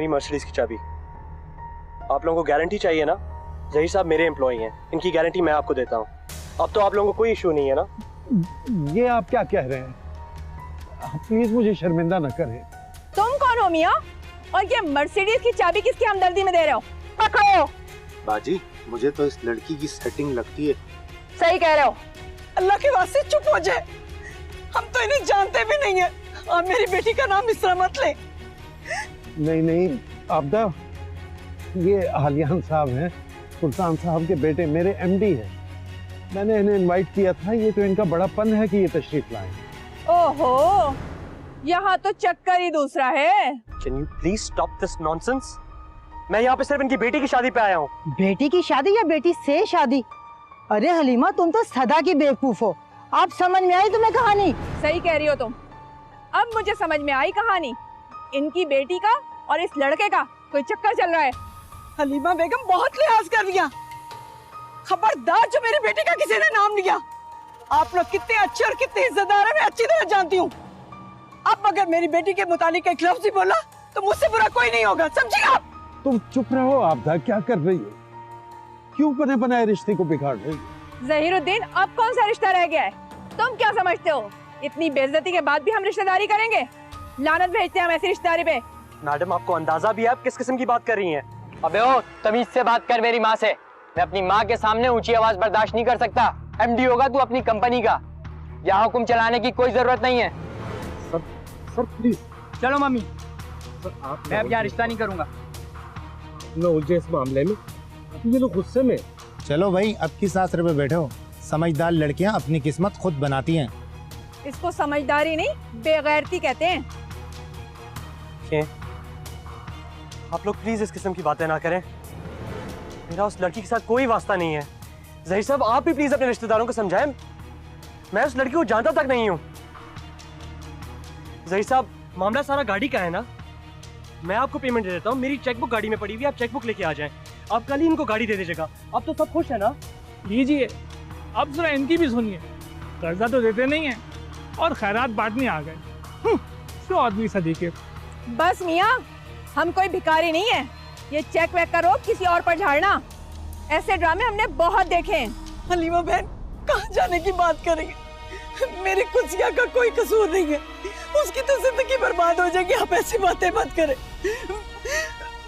मेरी मर्सिडीज की चाबी। आप लोगों को गारंटी चाहिए ना? ज़हीर साहब मेरे एम्प्लॉई हैं, इनकी गारंटी मैं आपको देता हूँ। अब तो आप लोगों को कोई इशू नहीं है ना? ये आप क्या कह रहे हैं? प्लीज मुझे शर्मिंदा न करें। तुम कौन हो मियाँ? और ये मर्सिडीज की चाबी किसकी हमदर्दी में दे रहे हो? पकड़ो। बाजी, मुझे तो इस लड़की की सेटिंग लगती है। सही कह रहे हो। अल्लाह के वास्ते चुप हो जाए, हम तो इन्हें जानते भी नहीं है। और मेरी बेटी का नाम इस तरह मत ले। नहीं नहीं आपदा, ये आलियान साहब हैं, सुल्तान साहब के बेटे, मेरे एमडी हैं। मैंने इन्हें इनवाइट किया था, ये तो इनका बड़ापन है कि ये तशरीफ लाएं। ओहो, यहाँ तो चक्कर ही दूसरा है। Can you please stop this nonsense? मैं यहाँ पे सिर्फ इनकी बेटी की शादी पे आया हूँ। बेटी की शादी या बेटी से शादी? अरे हलीमा, तुम तो सदा की बेवकूफ हो। आप समझ में आई तुम्हें कहानी? सही कह रही हो तुम। अब मुझे समझ में आई कहानी। इनकी बेटी का और इस लड़के का कोई चक्कर चल रहा है। हलीमा बेगम, बहुत लिहाज कर लिया। खबरदार जो मेरी बेटी का किसी ने नाम लिया। आप लोग कितने अच्छे और कितने इज्जतदार हैं मैं अच्छी तरह जानती हूँ। अब अगर मेरी बेटी के मुतालिक एक लफ्ज़ ही बोला तो मुझसे बुरा कोई नहीं होगा, समझी आप? तुम चुप रहो आपदा, क्या कर रही हो? क्यों बने बनाए रिश्ते को बिगाड़ रही हो? ज़हीरुद्दीन, अब कौन सा रिश्ता रह गया है? तुम क्या समझते हो इतनी बेइज्जती के बाद भी हम रिश्तेदारी करेंगे? लानत भेजते हैं हम ऐसी रिश्तेदारी पे। मैडम, आपको अंदाजा भी है आप किस किस्म की बात कर रही हैं? अबे ओ, तमीज से बात कर मेरी माँ से। मैं अपनी माँ के सामने ऊंची आवाज बर्दाश्त नहीं कर सकता। एमडी होगा तू अपनी कंपनी का, यहाँ हुक्म चलाने की कोई जरूरत नहीं है। Sir please. चलो मम्मी, मैं अब यहाँ रिश्ता नहीं करूँगा। न उलझे इस मामले में, ये लोग गुस्से में। चलो भाई, अब किस आसरे पे बैठे हो? समझदार लड़कियां अपनी किस्मत खुद बनाती हैं। इसको समझदारी नहीं, बेगैरती कहते हैं। आप लोग प्लीज इस किस्म की बातें ना करें। मेरा उस लड़की के साथ कोई वास्ता नहीं है। ज़हीर साहब, आप भी प्लीज अपने रिश्तेदारों को समझाएं। मैं उस लड़की को जानता तक नहीं हूँ। ज़हीर साहब, मामला सारा गाड़ी का है ना? मैं आपको पेमेंट दे देता हूँ, मेरी चेकबुक गाड़ी में पड़ी हुई है, आप चेकबुक लेके आ जाएं। आप कल ही इनको गाड़ी दे दीजिएगा। अब तो सब खुश है ना? लीजिए, अब जरा इनकी भी सुनिए। कर्जा तो देते नहीं है और खैरात बांटने आ गए। क्यों आदमी सदी के। बस मियाँ, हम कोई भिखारी नहीं है। ये चेक वेक का रोक किसी और पर झाड़ना, ऐसे ड्रामे हमने बहुत देखे हैं। हलीमा बहन, कहाँ जाने की बात करेंगे? मेरी कुसिया का कोई कसूर नहीं है, उसकी तो जिंदगी बर्बाद हो जाएगी। आप ऐसी बातें मत करें।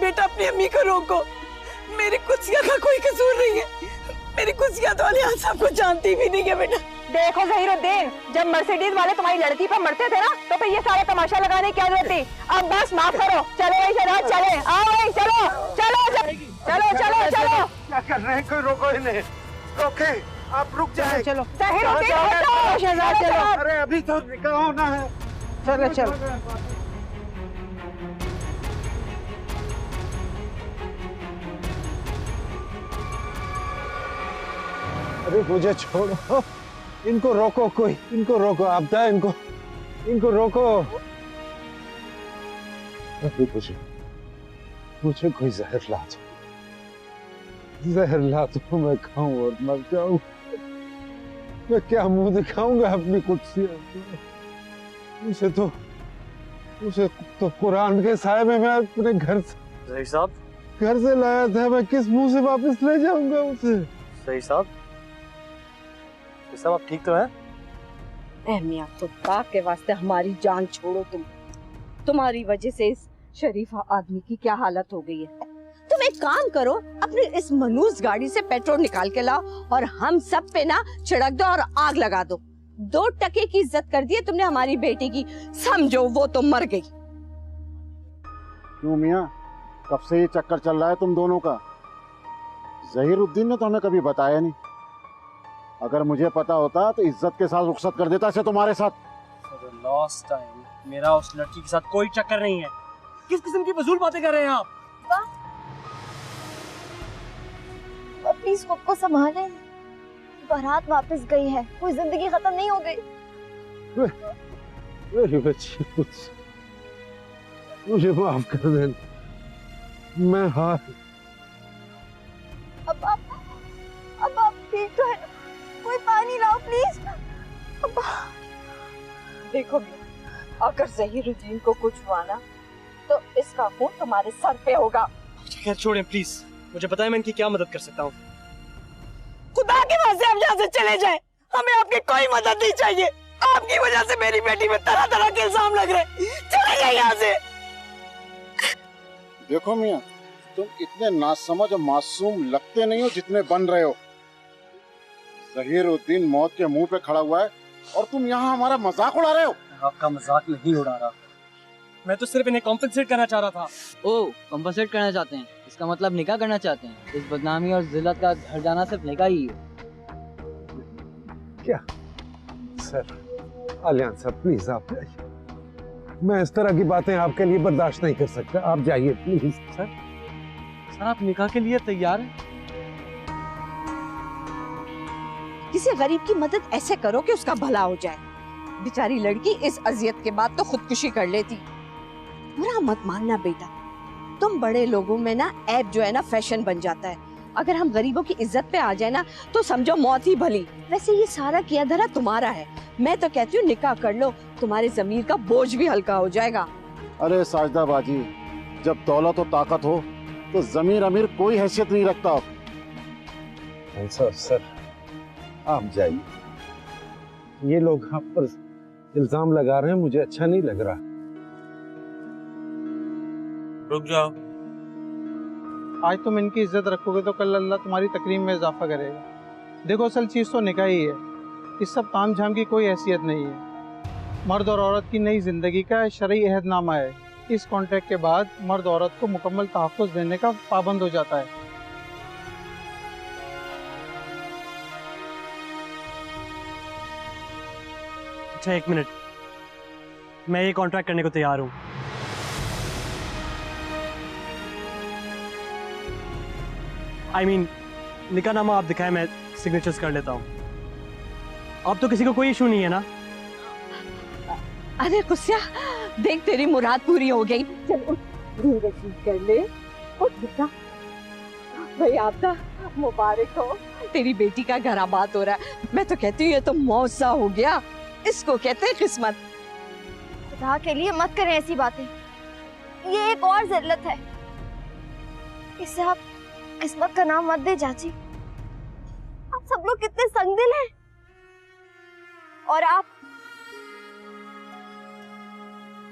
बेटा, अपनी अम्मी को रोको, मेरी कुसिया का कोई कसूर नहीं है। मेरी कुसिया तो अलियान साहब को जानती भी नहीं है। बेटा देखो ज़हीरुद्दीन, जब मर्सिडीज वाले तुम्हारी लड़की पर मरते थे ना, तो फिर ये सारा तमाशा लगाने की क्या जरूरत थी? अब बस माफ करो। चलो भाई शहनाज, चले। आओ भाई, चलो चलो चलो चलो चलो। क्या कर रहे हैं? कोई रोको इन्हें, रोके। आप रुक जाए। चलो ज़हीरुद्दीन, हटो। शहनाज, चलो। अरे अभी तो निकाह होना है। चलो चलो। अरे मुझे छोड़ो, इनको रोको, कोई इनको रोको। आपदा, इनको रोको। अरे मुझे कोई जहर ला दो, जहर ला दो, मैं खाऊं और मर जाऊं। मैं क्या मुंह दिखाऊंगा अपनी कुर्सी? उसे तो कुरान के साए में मैं अपने घर से लाया था। मैं किस मुंह से वापस ले जाऊंगा उसे? ज़हीर साहब, आप ठीक तो हैं? मियां, खुदा के वास्ते हमारी जान छोड़ो। तुम्हारी वजह से इस शरीफा आदमी की क्या हालत हो गई है। तुम एक काम करो, अपनी इस मनूस गाड़ी से पेट्रोल निकाल के लाओ और हम सब पे ना छिड़क दो और आग लगा दो। 2 टके की इज्जत कर दी है तुमने हमारी बेटी की, समझो वो तो मर गई। क्यों मियाँ, कब से ये चक्कर चल रहा है तुम दोनों का? ज़हीरुद्दीन ने तो हमें कभी बताया नहीं। अगर मुझे पता होता तो इज्जत के साथ रुखसत कर देता इसे तुम्हारे साथ। For the last time, मेरा उस लड़की के साथ कोई चक्कर नहीं है। किस किस्म की फजूल बातें कर रहे हैं आप? प्लीज खुद को संभाले, बारात वापस गई है, कोई जिंदगी खत्म नहीं हो गई। मेरी बच्ची, मुझे माफ कर दे, मैं हार। अब आप ठीक तो है? कोई पानी लाओ प्लीज। देखो अगर ज़हीरुद्दीन को कुछ हुआ ना तो इसका खून तुम्हारे सर पे होगा। खैर छोड़ें प्लीज, मुझे पता है मैं इनकी क्या मदद कर सकता हूँ। खुदा के वास्ते हम यहाँ से चले जाएं। हमें आपकी कोई मदद नहीं चाहिए। आपकी वजह से मेरी बेटी में तरह तरह के इल्जाम लग रहे। चले जाइए यहाँ से। देखो मियाँ, तुम इतने नासमझ और मासूम लगते नहीं हो जितने बन रहे हो। ज़हीरुद्दीन मौत के मुंह पे खड़ा हुआ है और तुम यहाँ हमारा मजाक उड़ा रहे हो। आपका मजाक नहीं उड़ा रहा, मैं तो सिर्फ इन्हें कॉम्पेंसेट करना चाह रहा था। ओ, कॉम्पेंसेट करना चाहते हैं, इसका मतलब निकाह करना चाहते हैं। इस बदनामी और जिल्लत का घर जाना सिर्फ निकाह ही है। क्या सर, आलियान साहब प्लीज आप जाइए। मैं इस तरह की बातें आपके लिए बर्दाश्त नहीं कर सकता। आप जाइए प्लीज। सर आप निकाह के लिए तैयार हैं? किसी गरीब की मदद ऐसे करो कि उसका भला हो जाए। बेचारी लड़की इस अजियत के बाद तो खुदकुशी कर लेती। बुरा मत मानना बेटा, तुम बड़े लोगों में ना ऐब जो है ना फैशन बन जाता है। अगर हम गरीबों की इज्जत पे आ जाए ना तो समझो मौत ही भली। वैसे ये सारा किया धरा तुम्हारा है। मैं तो कहती हूँ निकाह कर लो, तुम्हारे जमीर का बोझ भी हल्का हो जाएगा। अरे साजदा बाजी, जब दौलत और ताकत हो तो जमीर अमीर कोई हैसियत नहीं रखता। सर आप जाइए। ये लोग आप पर इल्जाम लगा रहे हैं, मुझे अच्छा नहीं लग रहा। रुक जाओ। आज तुम इनकी इज्जत रखोगे तो कल अल्लाह तुम्हारी तकरीम में इजाफा करेगा। देखो असल चीज़ तो निकाह ही है। इस सब ताम झाम की कोई हैसियत नहीं है। मर्द और औरत की नई जिंदगी का शरई अहदनामा है। इस कॉन्ट्रैक्ट के बाद मर्द औरत को मुकम्मल तहफ़्फ़ुज़ देने का पाबंद हो जाता है। अच्छा एक मिनट, मैं ये कॉन्ट्रैक्ट करने को तैयार हूँ। I mean, निकाहनामा आप दिखाएं, मैं सिग्नेचर्स कर लेता हूँ। अब तो किसी को कोई इशू नहीं है ना? अरे कुस्या, देख तेरी मुराद पूरी हो गई। चल उठ, रसीद कर ले। उठ बेटा। भाई आपका मुबारक हो, तेरी बेटी का घर आबाद हो रहा है। मैं तो कहती हूँ ये तो मौजा हो गया, इसको कहते हैं किस्मत। खुदा के लिए मत करें ऐसी बातें, ये एक और ज़िल्लत है। इससे आप किस्मत का नाम मत दे चाची। आप सब लोग कितने संगदिल हैं। और आप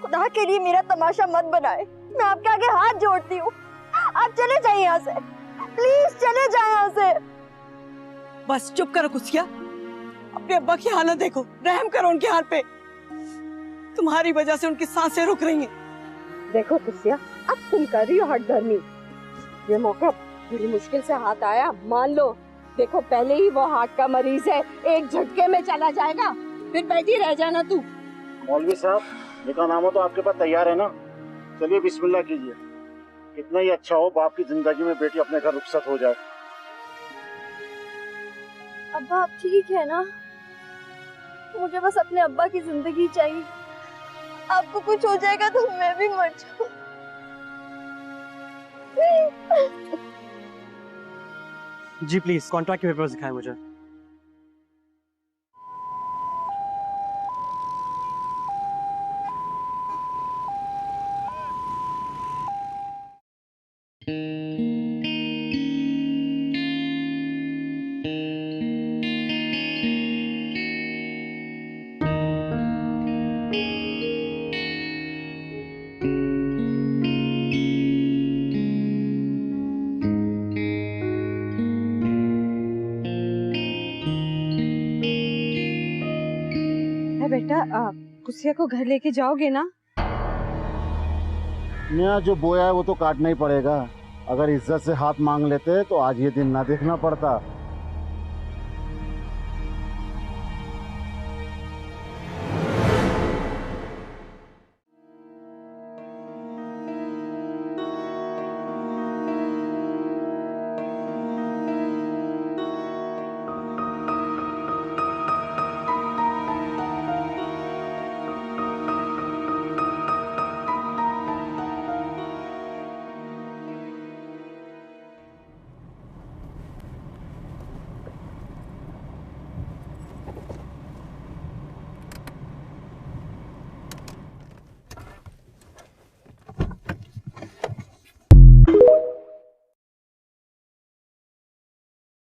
खुदा के लिए मेरा तमाशा मत बनाए। मैं आपके आगे हाथ जोड़ती हूँ, आप चले जाइए यहाँ से, प्लीज चले जाए यहाँ से। बस चुप करो कुसिया, अपने अब्बा की हालत देखो, रहम करो उनके हाल पे। तुम्हारी वजह से उनकी सांसें रुक रही हैं। देखो कुसिया, अब तुम कर रही हो हठधर्मी। ये मौका बड़ी मुश्किल से हाथ आया, मान लो। देखो पहले ही वो हार्ट का मरीज है, एक झटके में चला जाएगा, फिर बैठी रह जाना तू। मौलवी साहब, निकाहनामा तो आपके पास तैयार है ना? चलिए बिस्मिल्लाह कीजिए। कितना ही अच्छा हो बाप की जिंदगी में बेटी अपने घर रुखसत हो जाए। अब्बा आप ठीक है ना? मुझे बस अपने अब्बा की जिंदगी चाहिए। आपको कुछ हो जाएगा तो मैं भी मर जाऊं। जी प्लीज कॉन्ट्रैक्ट के पेपर्स दिखाएं मुझे। बेटा कुसिया को घर लेके जाओगे ना? मियाँ जो बोया है वो तो काटना ही पड़ेगा। अगर इज्जत से हाथ मांग लेते तो आज ये दिन ना देखना पड़ता।